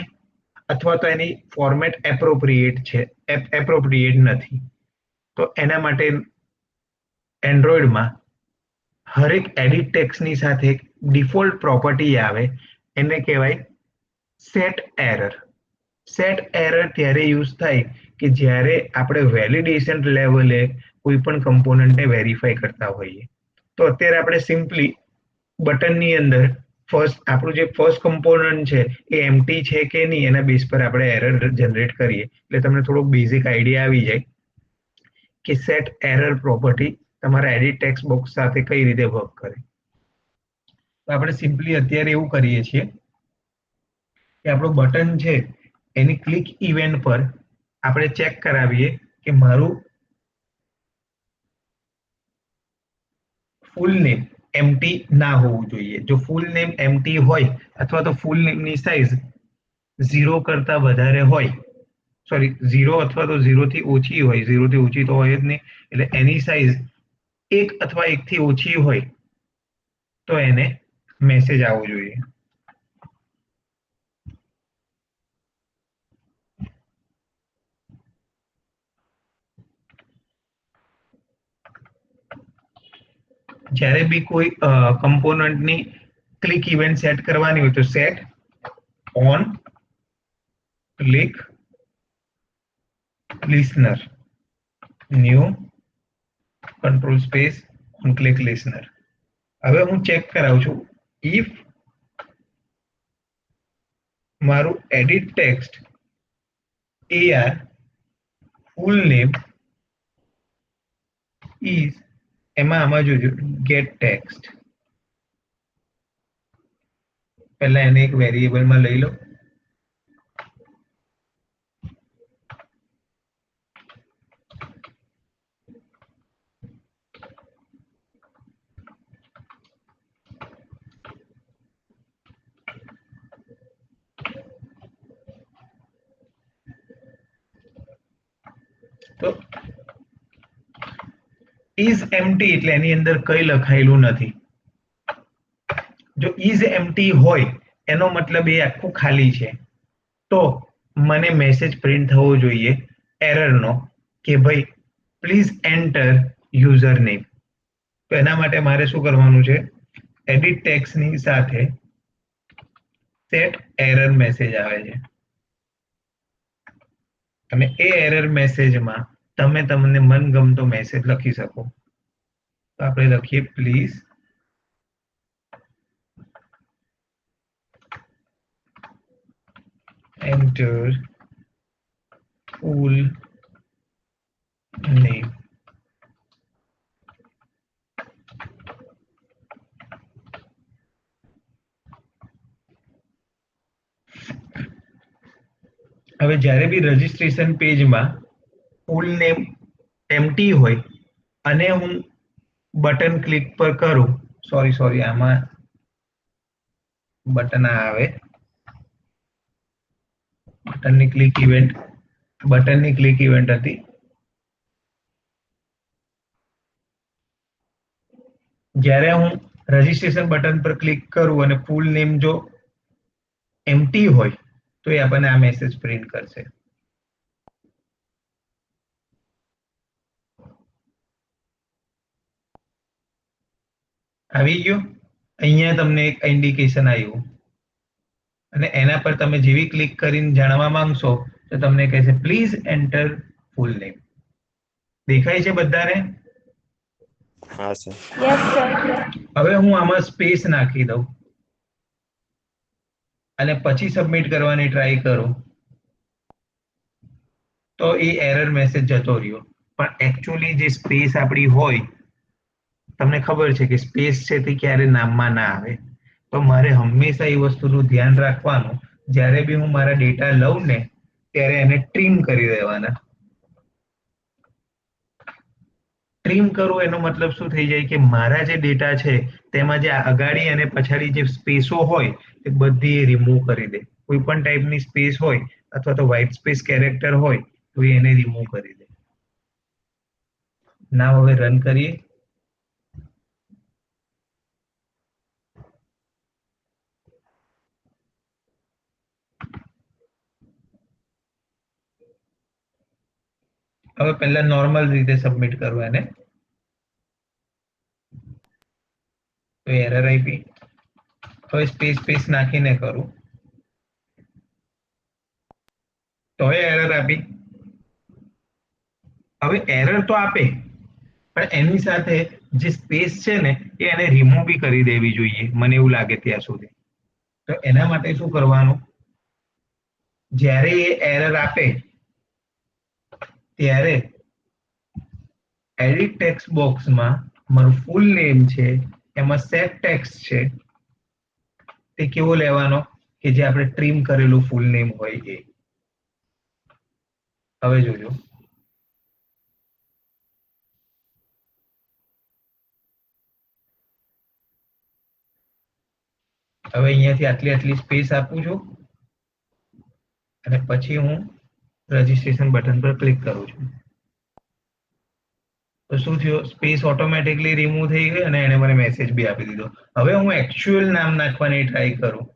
અથવા તો એની ફોર્મેટ એપ્રોપ્રિએટ છે, એપ્રોપ્રિએટ નથી. તો એના માટે એન્ડ્રોઈડમાં હરેક એડિટ ટેક્સની સાથે એક ડિફોલ્ટ પ્રોપર્ટી આવે, એને કહેવાય સેટ એરર. સેટ એરર ત્યારે યુઝ થાય કે જ્યારે આપણે વેલિડેશન લેવલે કોઈ પણ કમ્પોનન્ટને વેરીફાઈ કરતા હોઈએ. તો અત્યારે આપણે સિમ્પલી બટનની અંદર આપણું જે ફર્સ્ટ કમ્પોનન્ટ છે એ એમ્પ્ટી છે કે નહીં એના બેઝ પર આપણે એરર જનરેટ કરીએ. એટલે તમને થોડો બેઝિક આઈડિયા આવી જાય કે સેટ એરર પ્રોપર્ટી તમારા એડિટ ટેક્સ્ટ બોક્સ સાથે કઈ રીતે વર્ક કરે. તો આપણે સિમ્પલી અત્યારે એવું કરીએ છીએ કે આપણું બટન છે એની ક્લિક ઇવેન્ટ પર આપણે ચેક કરાવીએ કે મારું ફૂલ નેમ એમ્પ્ટી ના હોવું જોઈએ. જો ફૂલ નેમ એમ્પ્ટી હોય અથવા તો ફૂલ નેમની સાઇઝ 0 કરતા વધારે હોય, સોરી 0 અથવા તો 0 થી ઓછી હોય, 0 થી ઓછી તો હોય જ નહીં, એટલે એની સાઇઝ 1 અથવા 1 થી ઓછી હોય તો એને મેસેજ આવવો જોઈએ. જ્યારે બી કોઈ કમ્પોનન્ટની ક્લિક ઇવેન્ટ સેટ કરવાની હોય તો sat on click listener new control space on click listener. હવે હું ચેક કરાવું છું ઇફ મારું edit text AR full name is એમાં આમાં જોજો ગેટ ટેક્સ્ટ. પહેલા એને એક વેરિયેબલમાં લઈ લો. તો ઇઝ એમ્પ્ટી એટલે એની અંદર કઈ લખાયેલું નથી. જો ઇઝ એમ્પ્ટી હોય એનો મતલબ એ આખું ખાલી છે. તો મને મેસેજ પ્રિન્ટ થવો જોઈએ એરરનો કે ભાઈ પ્લીઝ એન્ટર યુઝર નેમ. તો એના માટે મારે શું કરવાનું છે, એડિટ ટેક્સ્ટની સાથે સેટ એરર મેસેજ આવે છે અને એ એરર મેસેજમાં તમે તમને મનગમતો મેસેજ લખી શકો. તો આપણે લખીએ પ્લીઝ એન્ટર ફૂલ નેમ. હવે જ્યારે બી રજીસ્ટ્રેશન પેજમાં ફૂલ નેમ એમ્પ્ટી હોય અને હું બટન ક્લિક પર કરું, સોરી આમાં બટન આવે, બટનની ક્લિક ઇવેન્ટ હતી. જ્યારે હું રજીસ્ટ્રેશન બટન પર ક્લિક કરું અને ફૂલ નેમ જો એમ્પ્ટી હોય તો એ આપણને આ મેસેજ પ્રિન્ટ કરશે. આવી ગયો? અહીંયા તમને એક ઇન્ડિકેશન આવ્યું અને એના પર તમે જેવી ક્લિક કરીને જાણવા માંગશો તો તમને કહેશે પ્લીઝ એન્ટર ફૂલ નેમ. દેખાય છે બધાને? હા સર. Yes sir. હવે હું આમાં સ્પેસ નાખી દઉં અને પછી સબમિટ કરવાની ટ્રાય કરું તો એ એરર મેસેજ જતો રહ્યો. પણ એકચ્યુઅલી જે સ્પેસ આપણી હોય, તમને ખબર છે કે સ્પેસ છે તે ક્યારે નામમાં ના આવે. તો મારે હંમેશા એ વસ્તુનું ધ્યાન રાખવાનું, જ્યારે બી હું મારા ડેટા લઉં ને ત્યારે એને ટ્રીમ કરી દેવાના. ટ્રીમ કરવું એનો મતલબ શું થઈ જાય કે મારા જે ડેટા છે તેમાં જે અગાડી અને પછાડી જે સ્પેસો હોય એ બધી રિમૂવ કરી દે. કોઈ પણ ટાઈપની સ્પેસ હોય અથવા તો વ્હાઇટ સ્પેસ કેરેક્ટર હોય તો એને રિમૂવ કરી દે. ના હવે રન કરીએ. હવે પહેલા નોર્મલ રીતે સબમિટ કરવા એને. તો એરર આપી. હવે સ્પેસ નાખીને કરું તો એરર આપી. હવે એરર તો આપે પણ એની સાથે જે સ્પેસ છે ને એ એને રિમૂવ બી કરી દેવી જોઈએ, મને એવું લાગે ત્યાં સુધી. તો એના માટે શું કરવાનું, જ્યારે એ એરર આપે ત્યારે એડિટ ટેક્સ્ટ બોક્સમાં મારું ફૂલ નેમ છે, એમાં સેટ ટેક્સ્ટ છે, તે કેવો લેવાનો કે જે આપણે ટ્રીમ કરેલું ફૂલ નેમ હોય એ. હવે જોજો. હવે અહીંયાથી આટલી સ્પેસ આપું છું અને પછી હું રજીસ્ટ્રેશન બટન પર ક્લિક કરું છું. તો શું થયું, સ્પેસ ઓટોમેટિકલી રિમૂવ થઈ ગઈ અને એને મને મેસેજ બી આપી દીધો. હવે હું એકચ્યુઅલ નામ નાખવાની ટ્રાય કરું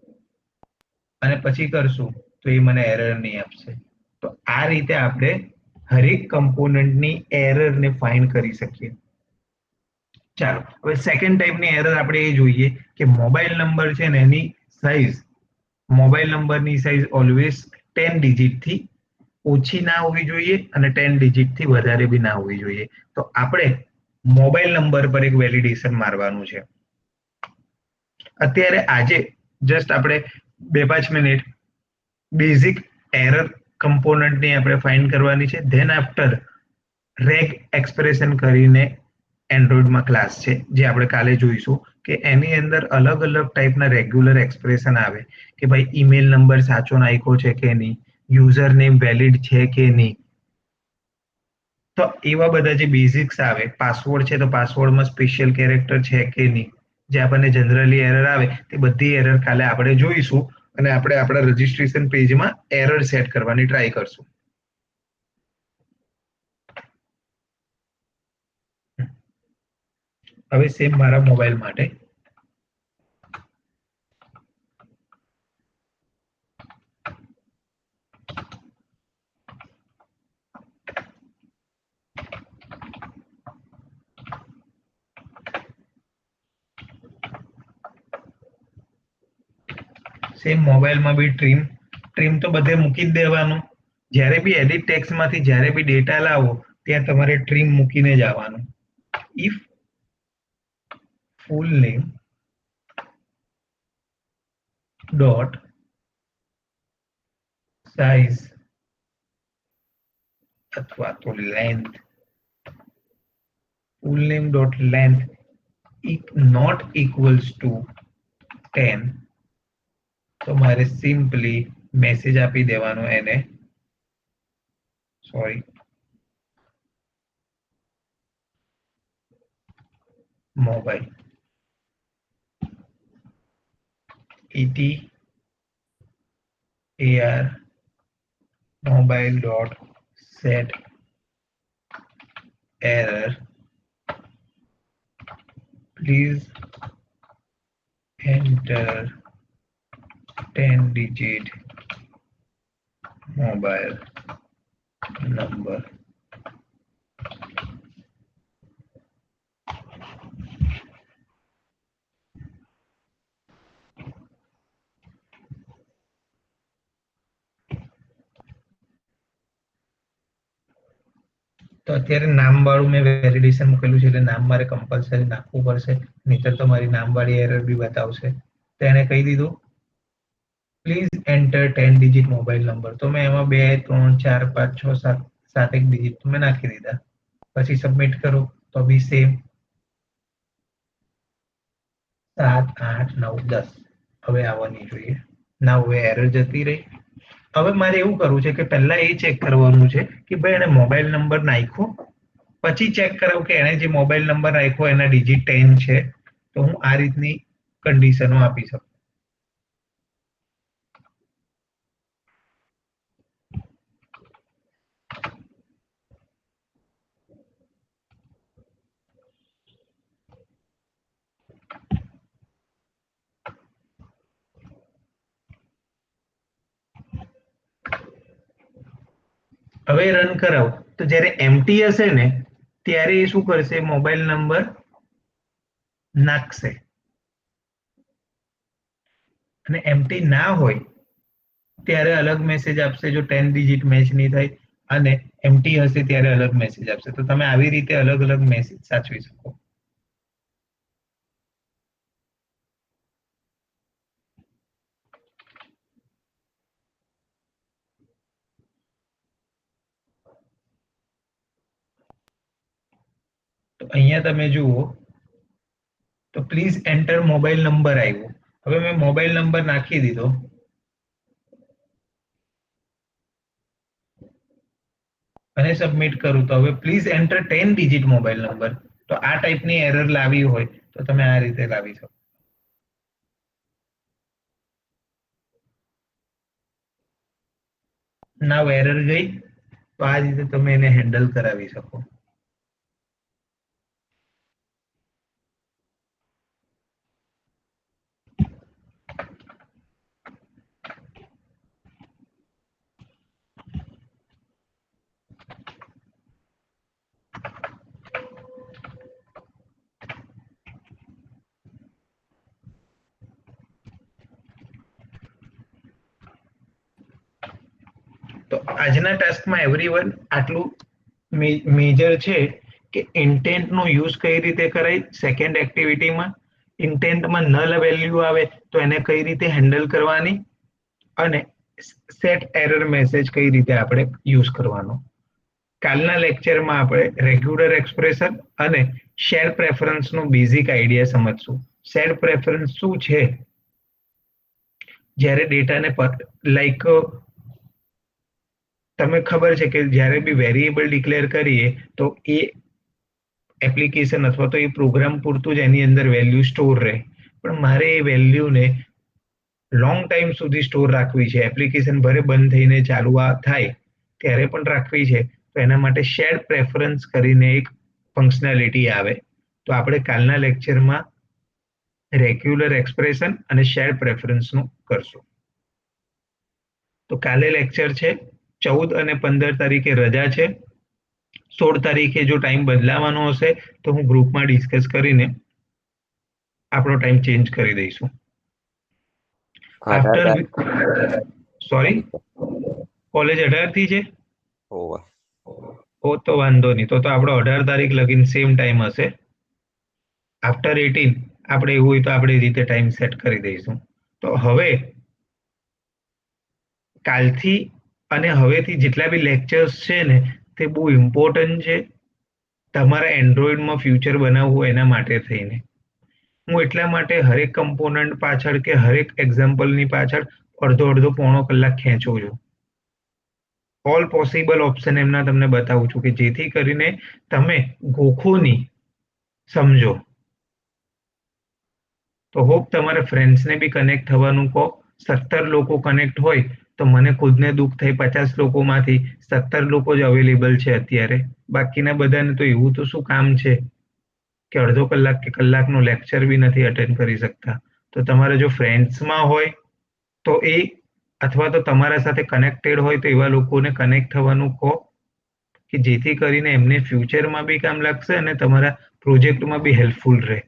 અને પછી કરશું તો એ મને એરર નહીં આપશે. તો આ રીતે આપણે હરેક કમ્પોનન્ટની એરરને ફાઇન્ડ કરી શકીએ. ચાલો હવે સેકન્ડ ટાઈપની એરર આપણે એ જોઈએ કે મોબાઈલ નંબર છે ને એની સાઇઝ મોબાઈલ નંબરની સાઇઝ ઓલવેઝ 10 ડિજિટથી ઓછી ના હોવી જોઈએ અને 10 ડિજિટથી વધારે બી ના હોવી જોઈએ. તો આપણે મોબાઈલ નંબર પર એક વેલિડેશન મારવાનું છે. અત્યારે આજે જસ્ટ આપણે 2-5 મિનિટ બેઝિક એરર કમ્પોનન્ટની આપણે ફાઇન્ડ કરવાની છે. ધેન આફ્ટર રેગ એક્સપ્રેશન કરીને એન્ડ્રોઈડમાં ક્લાસ છે જે આપણે કાલે જોઈશું કે એની અંદર અલગ અલગ ટાઈપના રેગ્યુલર એક્સપ્રેશન આવે કે ભાઈ ઈમેલ નંબર સાચો નાખ્યો છે કે નહીં, યુઝર નેમ વેલિડ છે કે નહીં. તો એવા બધા જે બેઝિક્સ આવે, પાસવર્ડ છે તો પાસવર્ડમાં સ્પેશિયલ કેરેક્ટર છે કે નહીં, જે આપણને જનરલી એરર આવે તે બધી એરર કાલે આપણે જોઈશું અને આપણે આપણા રજિસ્ટ્રેશન પેજમાં એરર સેટ કરવાની ટ્રાય કરશું. હવે સેમ મારા મોબાઈલ માટે સેમ મોબાઈલમાં બી ટ્રીમ તો બધે મૂકી જ દેવાનું. જ્યારે બી એડિટ ટેક્સ્ટમાંથી જ્યારે બી ડેટા લાવો ત્યાં તમારે ટ્રીમ મૂકીને જ આવવાનું. If full name dot size અથવા તો length full name dot length not equals to 10 તો મારે સિમ્પલી મેસેજ આપી દેવાનો એને sorry mobile ETAR mobile dot set error please enter 10 digit mobile number. તો અત્યારે નામ વાળું મેં વેલિડેશન મૂકેલું છે એટલે નામ મારે કમ્પલસરી નાખવું પડશે, નહીતર તો મારી નામવાળી એરર બી બતાવશે. તો એને કહી દીધું please enter 10 digit mobile number. તો મેં એમાં 2 3 4 5 6 7 7 ડિજિટ મેં નાખી દીધા. પછી સબમિટ કરો તો બી સેમ 7 8 9 10 હવે આવવાની જોઈએ. ના હવે એરર જતી રહી. હવે મારે એવું કરવું છે કે પહેલા એ ચેક કરવાનું છે કે ભાઈ એને મોબાઈલ નંબર નાખ્યો પછી ચેક કરાવું કે એને જે મોબાઈલ નંબર નાખ્યો એના ડિજિટ 10 છે. તો હું આ રીતની કન્ડિશનો આપી શકું. હવે રન કરાવો તો જ્યારે એમટી હશે ને ત્યારે એ શું કરશે, મોબાઈલ નંબર નાખશે અને એમટી ના હોય ત્યારે અલગ મેસેજ આપશે જો 10 ડિજિટ મેચ નહીં થાય, અને એમટી હશે ત્યારે અલગ મેસેજ આપશે. તો તમે આવી રીતે અલગ અલગ મેસેજ સાચવી શકો. તો અહીંયા તમે જુઓ તો પ્લીઝ એન્ટર મોબાઈલ નંબર આવ્યો. હવે મેં મોબાઈલ નંબર નાખી દીધો અને સબમિટ કરું તો હવે please enter 10 digit mobile number. તો આ ટાઈપની એરર લાવી હોય તો તમે આ રીતે લાવી શકો. નાવ એરર ગઈ તો આ રીતે તમે એને હેન્ડલ કરાવી શકો. તો આજના ટાસ્કમાં એવરીવન આટલું મેજર છે કે ઇન્ટેન્ટનો યુઝ કઈ રીતે કરાય સેકન્ડ એક્ટિવિટીમાં, ઇન્ટેન્ટમાં નલ વેલ્યુ આવે તો એને કઈ રીતે હેન્ડલ કરવાની, અને સેટ એરર મેસેજ કઈ રીતે આપણે યુઝ કરવાનો. કાલના લેક્ચરમાં આપણે રેગ્યુલર એક્સપ્રેશન અને શેર પ્રેફરન્સનો બેઝિક આઈડિયા સમજશું. શેર પ્રેફરન્સ શું છે? જ્યારે ડેટાને લાઈક તમે ખબર છે કે જ્યારે બી વેરિયેબલ ડિક્લેર કરીએ તો એ એપ્લિકેશન અથવા તો એ પ્રોગ્રામ પૂરતું જ એની અંદર વેલ્યુ સ્ટોર રહે, પણ મારે એ વેલ્યુને લોંગ ટાઈમ સુધી સ્ટોર રાખવી છે, એપ્લિકેશન ભરે બંધ થઈને ચાલુ થાય ત્યારે પણ રાખવી છે, તો એના માટે શેર્ડ પ્રેફરન્સ કરીને એક ફંક્શનાલિટી આવે. તો આપણે કાલના લેક્ચરમાં રેગ્યુલર એક્સપ્રેશન અને શેર્ડ પ્રેફરન્સનું કરશું. તો કાલે લેક્ચર છે 14 અને 15 તારીખે રજા છે. 16 તારીખે જો ટાઈમ બદલાવાનો હશે તો હું ગ્રુપમાં ડિસ્કસ કરીને આપણો ટાઈમ ચેન્જ કરી દઈશું. આફ્ટર સોરી, કોલેજ 18 થી છે. તો વાંધો નહીં, તો આપણો 18 તારીખ લગીન સેમ ટાઈમ હશે. આફ્ટર 18 આપણે એવું હોય તો આપણી રીતે ટાઈમ સેટ કરી દઈશું. તો હવે કાલથી અને હવેથી જેટલા બી લેક્ચર્સ છે ને તે બહુ ઇમ્પોર્ટન્ટ છે તમારા એન્ડ્રોઈડમાં ફ્યુચર બનાવવું એના માટે થઈને. હું એટલા માટે હરેક કમ્પોનન્ટ પાછળ કે હરેક એક્ઝામ્પલની પાછળ અડધો પોણો કલાક ખેંચું છું. ઓલ પોસિબલ ઓપ્શન એમના તમને બતાવું છું કે જેથી કરીને તમે ગોખોની સમજો. તો હોપ તમારા ફ્રેન્ડ્સને બી કનેક્ટ થવાનું કહો. 17 લોકો કનેક્ટ હોય તો મને ખુદને દુઃખ થાય 50 લોકોમાંથી 17 લોકો જ અવેલેબલ છે અત્યારે. બાકીના બધાને તો એવું તો શું કામ છે કે અડધો કલાક કે કલાકનો લેક્ચર બી નથી અટેન્ડ કરી શકતા. તો તમારે જો ફ્રેન્ડ્સમાં હોય તો એ અથવા તો તમારા સાથે કનેક્ટેડ હોય તો એવા લોકોને કનેક્ટ થવાનું કહો કે જેથી કરીને એમને ફ્યુચરમાં બી કામ લાગશે અને તમારા પ્રોજેક્ટમાં બી હેલ્પફુલ રહે.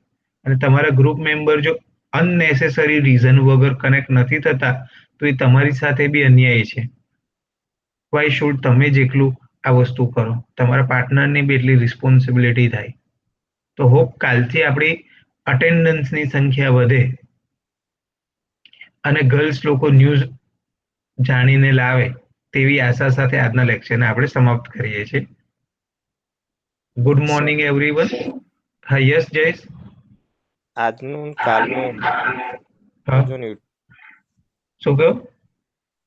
અને તમારા ગ્રુપ મેમ્બર જો અનનેસેસરી રીઝન વગર કનેક્ટ નથી થતા તો એ તમારી સાથે બી અન્યાય છે. વાય શુડ તમે જ એકલું આ વસ્તુ કરો? તમારા પાર્ટનરની બી એટલી રિસ્પોન્સિબિલિટી થાય. તો હોપ કાલથી આપણી અટેન્ડન્સની સંખ્યા વધે અને ગર્લ્સ લોકો ન્યૂઝ જાણીને લાવે તેવી આશા સાથે આજના લેક્ચરને આપણે સમાપ્ત કરીએ છીએ. Good morning everyone. હા યસ જયેશ. આજનું કાલનું શું કહ્યું?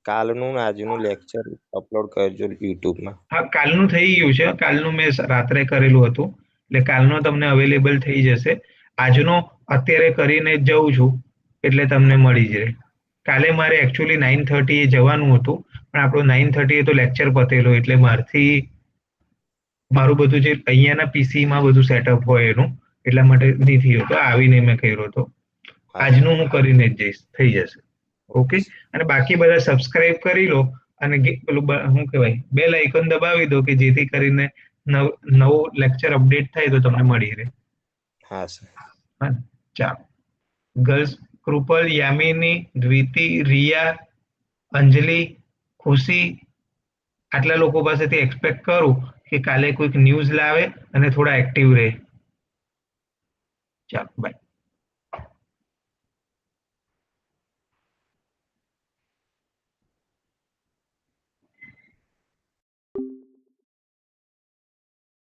કાલનું આજનું લેક્ચર અપલોડ કરજો યુટ્યુબમાં. હા, કાલનું થઈ ગયું છે. કાલનું મેં રાત્રે કરેલું હતું એટલે કાલનો તમને અવેલેબલ થઈ જશે. આજનો અત્યારે કરીને જઉં છું એટલે તમને મળી જાય. કાલે મારે એકચ્યુઅલી 9:30 એ જવાનું હતું પણ આપણું 9:30 એ તો લેક્ચર પતેલો એટલે મારું બધું જે અહીંયાના પીસીમાં બધું સેટઅપ હોય એનું એટલા માટે નહીં થયું તો આવીને મેં કર્યો હતો. આજનું હું કરીને જ જઈશ, થઈ જશે. ઓકે. અને બાકી બધા સબસ્ક્રાઇબ કરી લો અને પેલું શું કહેવાય બેલ આઇકન દબાવી દો કે જેથી કરીને નવો લેક્ચર અપડેટ થાય તો તમને મળી રહે. હા સર. હા, ચાલો. ગર્લ્સ કૃપલ, યામિની, દ્વિતિ, રિયા, અંજલિ, ખુશી આટલા લોકો પાસેથી એક્સપેક્ટ કરું કે કાલે કોઈક ન્યૂઝ લાવે અને થોડા એક્ટિવ રહે. ચાલો બાય.